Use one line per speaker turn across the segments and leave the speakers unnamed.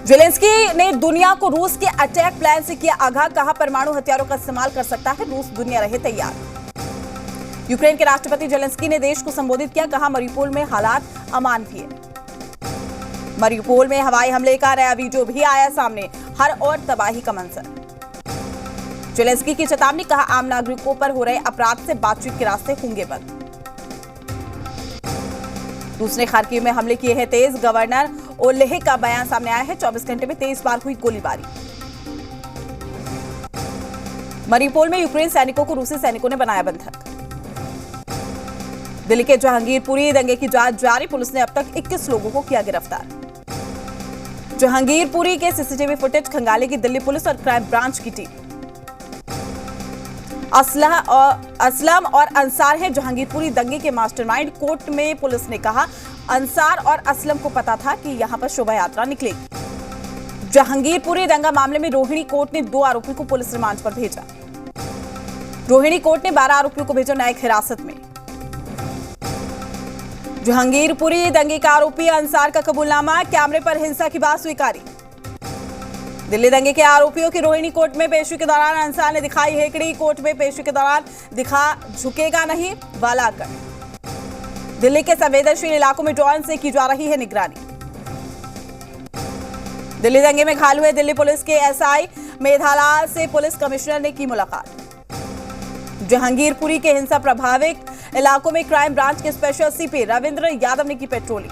Zelensky ने दुनिया को रूस के अटैक प्लान से किया आगाह, कहा परमाणु हथियारों का इस्तेमाल कर सकता है रूस, दुनिया रहे तैयार। यूक्रेन के राष्ट्रपति जेलेंस्की ने देश को संबोधित किया, कहा मरियुपोल में हालात अमानवीय। मरियुपोल में हवाई हमले का नया वीडियो भी आया सामने, हर ओर तबाही का मंजर। जेलेंस्की की चेतावनी, कहा आम नागरिकों पर हो रहे अपराध से बातचीत के रास्ते होंगे बंद। रूस ने खार्किव में हमले किए हैं तेज, गवर्नर ओलेह का बयान सामने आया है। 24 घंटे में 23 बार हुई गोलीबारी। मरियुपोल में यूक्रेन सैनिकों को रूसी सैनिकों ने बनाया बंधक। दिल्ली के जहांगीरपुरी दंगे की जांच जारी, पुलिस ने अब तक 21 लोगों को किया गिरफ्तार। जहांगीरपुरी के सीसीटीवी फुटेज खंगालेगी दिल्ली पुलिस और क्राइम ब्रांच की टीम। असलम और अंसार हैं जहांगीरपुरी दंगे के मास्टरमाइंड, कोर्ट में पुलिस ने कहा अंसार और असलम को पता था कि यहां पर शोभा यात्रा निकलेगी। जहांगीरपुरी दंगा मामले में रोहिणी कोर्ट ने 2 आरोपियों को पुलिस रिमांड पर भेजा। रोहिणी कोर्ट ने 12 आरोपियों को भेजा न्यायिक हिरासत में। जहांगीरपुरी दंगे का आरोपी अंसार का कबूलनामा, कैमरे पर हिंसा की बात स्वीकारी। दिल्ली दंगे के आरोपियों की रोहिणी कोर्ट में पेशी के दौरान अंसार ने दिखाई हेकड़ी, कोर्ट में पेशी के दौरान दिखा झुकेगा नहीं वाला कर। दिल्ली के संवेदनशील इलाकों में ड्रोन से की जा रही है निगरानी। दिल्ली दंगे में घायल हुए दिल्ली पुलिस के एसआई मेधालाल से पुलिस कमिश्नर ने की मुलाकात। जहांगीरपुरी के हिंसा प्रभावित इलाकों में क्राइम ब्रांच के स्पेशल सीपी रविंद्र यादव ने की पेट्रोलिंग।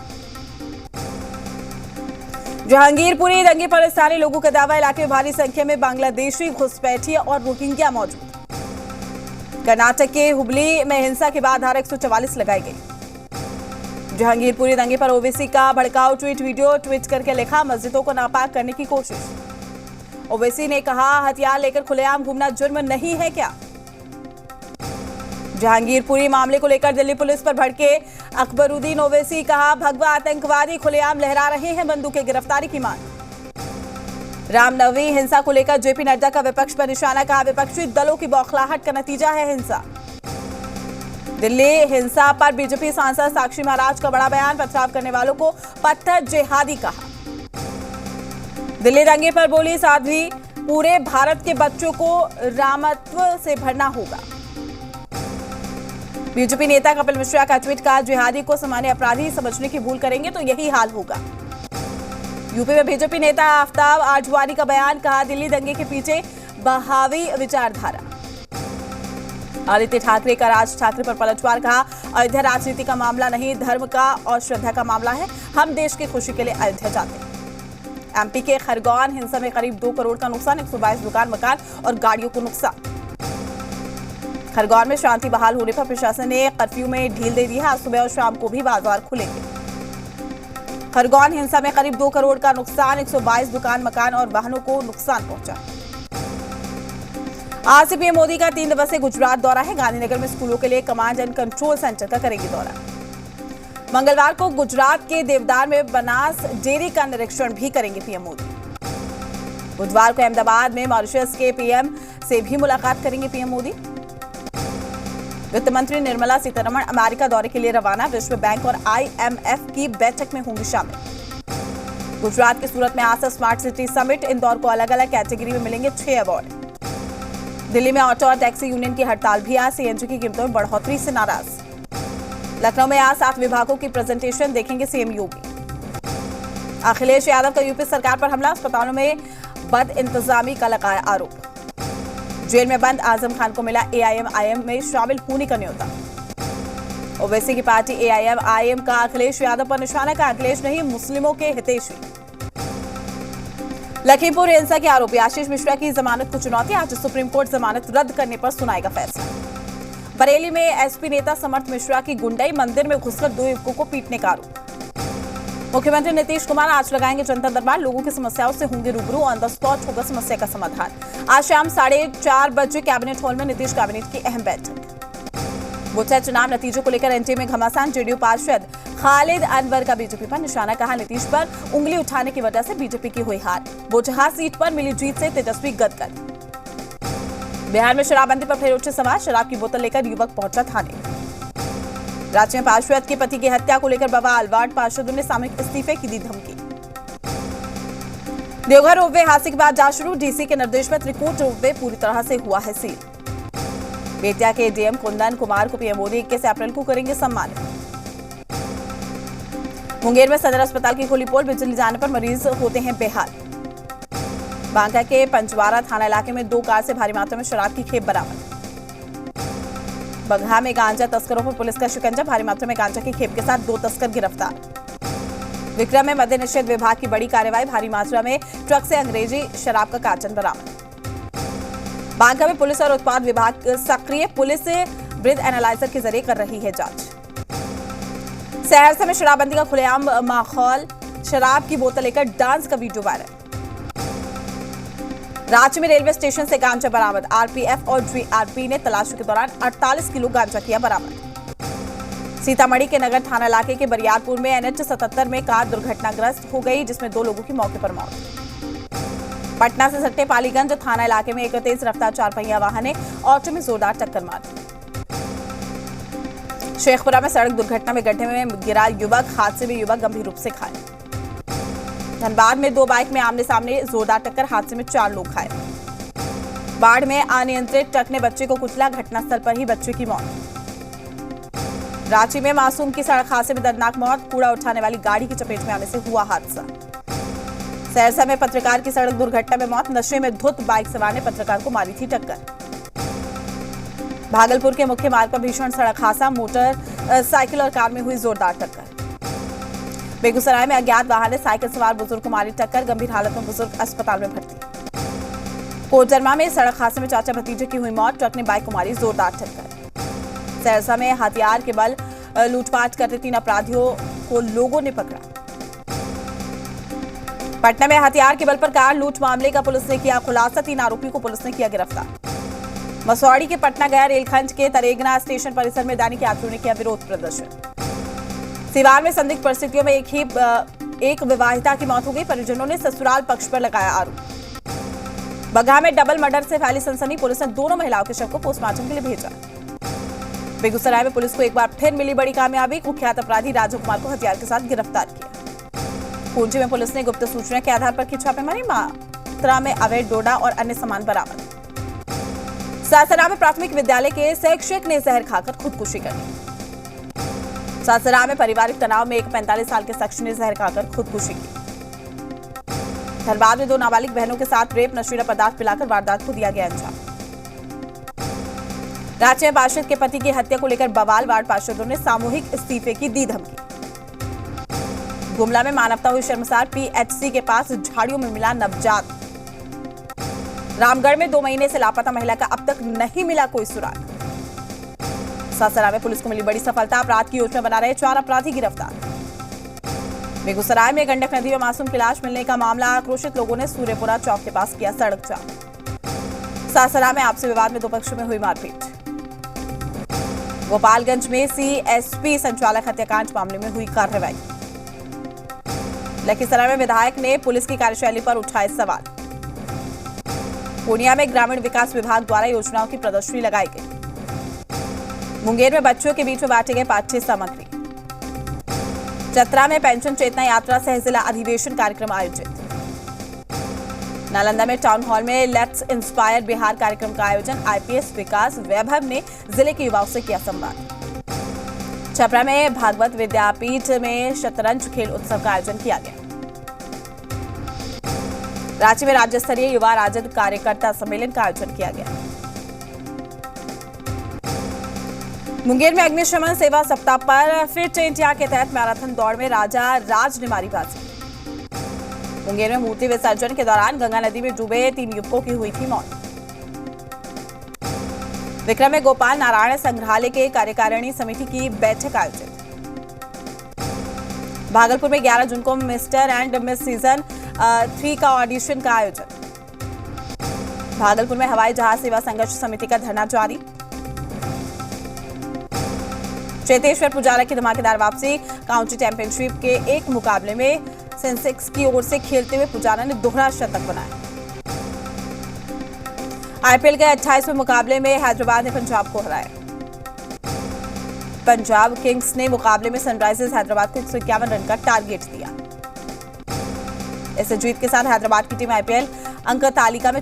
जहांगीरपुरी दंगे पर स्थानीय लोगों का दावा, इलाके में भारी संख्या में बांग्लादेशी घुसपैठिए और रोहिंग्या मौजूद। कर्नाटक के हुबली में हिंसा के बाद धारा 144 लगाई गई। जहांगीरपुरी दंगे पर ओवैसी का भड़काऊ वीडियो ट्वीट करके लिखा, मस्जिदों को नापाक करने की कोशिश। ओवैसी ने कहा हथियार लेकर खुलेआम घूमना जुर्म नहीं है क्या। जहांगीरपुरी मामले को लेकर दिल्ली पुलिस पर भड़के अकबरुद्दीन ओवैसी, कहा भगवा आतंकवादी खुलेआम लहरा रहे हैं बंदूकें, गिरफ्तारी की मांग। रामनवमी हिंसा को लेकर जेपी नड्डा का विपक्ष पर निशाना, कहा विपक्षी दलों की बौखलाहट का नतीजा है हिंसा। दिल्ली हिंसा पर बीजेपी सांसद साक्षी महाराज का बड़ा बयान, पथराव करने वालों को पत्थर जिहादी कहा। दिल्ली दंगे पर बोली साध्वी, पूरे भारत के बच्चों को रामत्व से भरना होगा। बीजेपी नेता कपिल मिश्रा का ट्वीट, कहा जिहादी को सामान्य अपराधी समझने की भूल करेंगे तो यही हाल होगा। यूपी में बीजेपी नेता आफ्ताब आजवानी का बयान, कहा दिल्ली दंगे के पीछे बहावी विचारधारा। आदित्य ठाकरे का राज ठाकरे पर पलटवार, कहा अयोध्या राजनीति का मामला नहीं, धर्म का और श्रद्धा का मामला है, हम देश की खुशी के लिए अयोध्या जाते हैं। एमपी के खरगोन हिंसा में करीब 2 करोड़ का नुकसान, 122 दुकान, मकान और गाड़ियों को नुकसान। खरगोन में शांति बहाल होने पर प्रशासन ने कर्फ्यू में ढील दे दी है, आज सुबह और शाम को भी बाजार खुलेंगे। खरगोन हिंसा में करीब 2 करोड़ का नुकसान, 122 दुकान, मकान और वाहनों को नुकसान पहुंचा। आज से पीएम मोदी का 3 दिवसीय गुजरात दौरा है, गांधीनगर में स्कूलों के लिए कमांड एंड कंट्रोल सेंटर का करेंगे दौरा। मंगलवार को गुजरात के देवदार में बनास डेयरी का निरीक्षण भी करेंगे पीएम मोदी। बुधवार को अहमदाबाद में मॉरिशस के पीएम से भी मुलाकात करेंगे पीएम मोदी। वित्त मंत्री निर्मला सीतारमण अमेरिका दौरे के लिए रवाना, विश्व बैंक और आईएमएफ की बैठक में होंगी शामिल। गुजरात के सूरत में आज स्मार्ट सिटी समिट, इंदौर को अलग अलग कैटेगरी में मिलेंगे 6 अवार्ड। दिल्ली में ऑटो और टैक्सी यूनियन की हड़ताल भी आज, सीएनजी की कीमतों में बढ़ोतरी से नाराज। लखनऊ में आज 7 विभागों की प्रेजेंटेशन देखेंगे सीएम योगी। अखिलेश यादव का यूपी सरकार पर हमला, अस्पतालों में बद इंतजामी का लगाया आरोप। जेल में बंद आजम खान को मिला एआईएम में शामिल होने का न्योता। ओवैसी की पार्टी एआईएम का अखिलेश यादव पर निशाना, का अखिलेश नहीं मुस्लिमों के हितैषी। लखीमपुर हिंसा के आरोपी आशीष मिश्रा की जमानत को चुनौती, आज सुप्रीम कोर्ट जमानत रद्द करने पर सुनाएगा फैसला। बरेली में एसपी नेता समर्थ मिश्रा की गुंडई, मंदिर में घुसकर 2 युवकों को पीटने का आरोप। मुख्यमंत्री नीतीश कुमार आज लगाएंगे जनता दरबार, लोगों की समस्याओं से होंगे रूबरू, ऑन द स्पॉट होगा समस्या का समाधान। आज शाम 4:30 बजे कैबिनेट हॉल में नीतीश कैबिनेट की अहम बैठक। बोचहा चुनाव नतीजों को लेकर एनटीए में घमासान, जेडीयू पार्षद खालिद अनवर का बीजेपी पर निशाना, कहा नीतीश पर उंगली उठाने की वजह से बीजेपी की हुई हार। बोचहा सीट पर मिली जीत से तेजस्वी गदगद। बिहार में शराबबंदी पर फिर उठे सवाल, शराब की बोतल लेकर युवक पहुंचा थाने। राज्य में पार्षद के पति की हत्या को लेकर बवाल, वार्ड पार्षदों ने सामूहिक इस्तीफे की दी धमकी। देवघर रोपवे हादसे के बाद जांच शुरू। डीसी के निर्देश में त्रिकूट रोपवे पूरी तरह से हुआ है सील। बेतिया के डीएम कुंदन कुमार को पीएम मोदी 21 अप्रैल को करेंगे सम्मानित। मुंगेर में सदर अस्पताल की खुली पोल, बिजली जाने पर मरीज होते हैं बेहाल। बांका के पंचवारा थाना इलाके में 2 कार से भारी मात्रा में शराब की खेप बरामद। बगहा में गांजा तस्करों पर पुलिस का शिकंजा, भारी मात्रा में गांजा की खेप के साथ 2 तस्कर गिरफ्तार। विक्रम में मद्य निषेध विभाग की बड़ी कार्रवाई, भारी मात्रा में ट्रक से अंग्रेजी शराब का कार्टन बरामद। बांका में पुलिस और उत्पाद विभाग सक्रिय, पुलिस ब्रीथ एनालाइजर के जरिए कर रही है जांच। सहरसा में शराबबंदी का खुलेआम माहौल, शराब की बोतल लेकर डांस का वीडियो वायरल। रांची में रेलवे स्टेशन से गांजा बरामद, आरपीएफ और जीआरपी ने तलाशी के दौरान 48 किलो गांजा किया बरामद। सीतामढ़ी के नगर थाना इलाके के बरियारपुर में NH 77 में कार दुर्घटनाग्रस्त हो गई, जिसमें 2 लोगों की मौके पर मौत। पटना से सट्टे पालीगंज थाना इलाके में एक तेज रफ्तार 4 पहिया वाहन ने ऑटो में जोरदार टक्कर मार दी। शेखपुरा में सड़क दुर्घटना में गड्ढे में गिरा युवक, हादसे में युवक गंभीर रूप से घायल। धनबाद में 2 बाइक में आमने सामने जोरदार टक्कर, हादसे में 4 लोग घायल। बाढ़ में अनियंत्रित ट्रक ने बच्चे को कुचला, घटनास्थल पर ही बच्चे की मौत। रांची में मासूम की सड़क हादसे में दर्दनाक मौत, कूड़ा उठाने वाली गाड़ी की चपेट में आने से हुआ हादसा। सहरसा में पत्रकार की सड़क दुर्घटना में मौत, नशे में धुत बाइक सवार ने पत्रकार को मारी थी टक्कर। भागलपुर के मुख्य मार्ग पर भीषण सड़क हादसा, मोटर साइकिल और कार में हुई जोरदार टक्कर। बेगूसराय में अज्ञात वाहन ने साइकिल सवार बुजुर्ग को मारी टक्कर, गंभीर हालत में बुजुर्ग अस्पताल में भर्ती। कोडरमा में सड़क हादसे में चाचा भतीजे की हुई मौत, ट्रक ने बाइक को मारी जोरदार टक्कर। सहरसा में हथियार के बल लूटपाट करते 3 अपराधियों को लोगों ने पकड़ा। पटना में हथियार के बल पर कार लूट मामले का पुलिस ने किया खुलासा, 3 आरोपियों को पुलिस ने किया गिरफ्तार। मसौड़ी के पटना गया रेलखंड के तरेगना स्टेशन परिसर में दैनिक यात्रियों ने किया विरोध प्रदर्शन। सिवान में संदिग्ध परिस्थितियों में एक विवाहिता की मौत हो गई, परिजनों ने ससुराल पक्ष पर लगाया आरोप। बगहा में डबल मर्डर से फैली सनसनी, पुलिस ने दोनों महिलाओं के शव को पोस्टमार्टम के लिए भेजा। बेगूसराय में पुलिस को एक बार फिर मिली बड़ी कामयाबी, कुख्यात अपराधी राजू कुमार को हथियार के साथ गिरफ्तार किया। खूंटी में पुलिस ने गुप्त सूचना के आधार पर की छापेमारी, मात्रा में अवैध डोडा और अन्य सामान बरामद। सासाराम में प्राथमिक विद्यालय के शिक्षक ने जहर खाकर खुदकुशी कर ली। सासाराम में पारिवारिक तनाव में एक 45 साल के शख्स ने जहर खाकर खुदकुशी की। धनबाद में 2 नाबालिग बहनों के साथ रेप, नशीला पदार्थ पिलाकर वारदात को दिया गया अंजाम। रांची में पार्षद के पति की हत्या को लेकर बवाल, वार्ड पार्षदों ने सामूहिक इस्तीफे की दी धमकी। गुमला में मानवता हुई शर्मसार, पीएचसी के पास झाड़ियों में मिला नवजात। रामगढ़ में 2 महीने से लापता महिला का अब तक नहीं मिला कोई सुराग। सासाराम में पुलिस को मिली बड़ी सफलता, अपराध की योजना बना रहे 4 अपराधी गिरफ्तार। बेगूसराय में गंडक नदी में मासूम की लाश मिलने का मामला, आक्रोशित लोगों ने सूर्यपुरा चौक के पास किया सड़क जाम। सासाराम में आपसी विवाद में 2 पक्षों में हुई मारपीट। गोपालगंज में सीएसपी संचालक हत्याकांड मामले में हुई कार्रवाई। लखीसराय में विधायक ने पुलिस की कार्यशैली पर उठाए सवाल। पूर्णिया में ग्रामीण विकास विभाग द्वारा योजनाओं की प्रदर्शनी लगाई गई। मुंगेर में बच्चों के बीच में बांटे गए पाठ्य सामग्री। चतरा में पेंशन चेतना यात्रा सह जिला अधिवेशन कार्यक्रम आयोजित। नालंदा में टाउन हॉल में लेट्स इंस्पायर बिहार कार्यक्रम का आयोजन, आईपीएस विकास वैभव ने जिले के युवाओं से किया संवाद। छपरा में भागवत विद्यापीठ में शतरंज खेल उत्सव का आयोजन किया गया। रांची में राज्य स्तरीय युवा राजद कार्यकर्ता सम्मेलन का आयोजन किया गया। मुंगेर में अग्निशमन सेवा सप्ताह पर फिट इंडिया के तहत मैराथन दौड़ में राजा राज ने मारी बाजी। मुंगेर में मूर्ति विसर्जन के दौरान गंगा नदी में डूबे 3 युवकों की हुई थी मौत। विक्रम में गोपाल नारायण संग्रहालय के कार्यकारिणी समिति की बैठक आयोजित। भागलपुर में 11 जून को मिस्टर एंड मिस सीजन 3 का ऑडिशन का आयोजन। भागलपुर में हवाई जहाज सेवा संघर्ष समिति का धरना जारी। चेतेश्वर पुजारा की धमाकेदार वापसी, काउंटी चैंपियनशिप के एक मुकाबले में सेंसेक्स की ओर से खेलते हुए पुजारा ने दोहरा शतक बनाया। आईपीएल के 28वें मुकाबले में हैदराबाद ने पंजाब को हराया। पंजाब किंग्स ने मुकाबले में सनराइजर्स हैदराबाद को 151 रन का टारगेट दिया। इस जीत के साथ हैदराबाद की टीम आईपीएल अंक तालिका में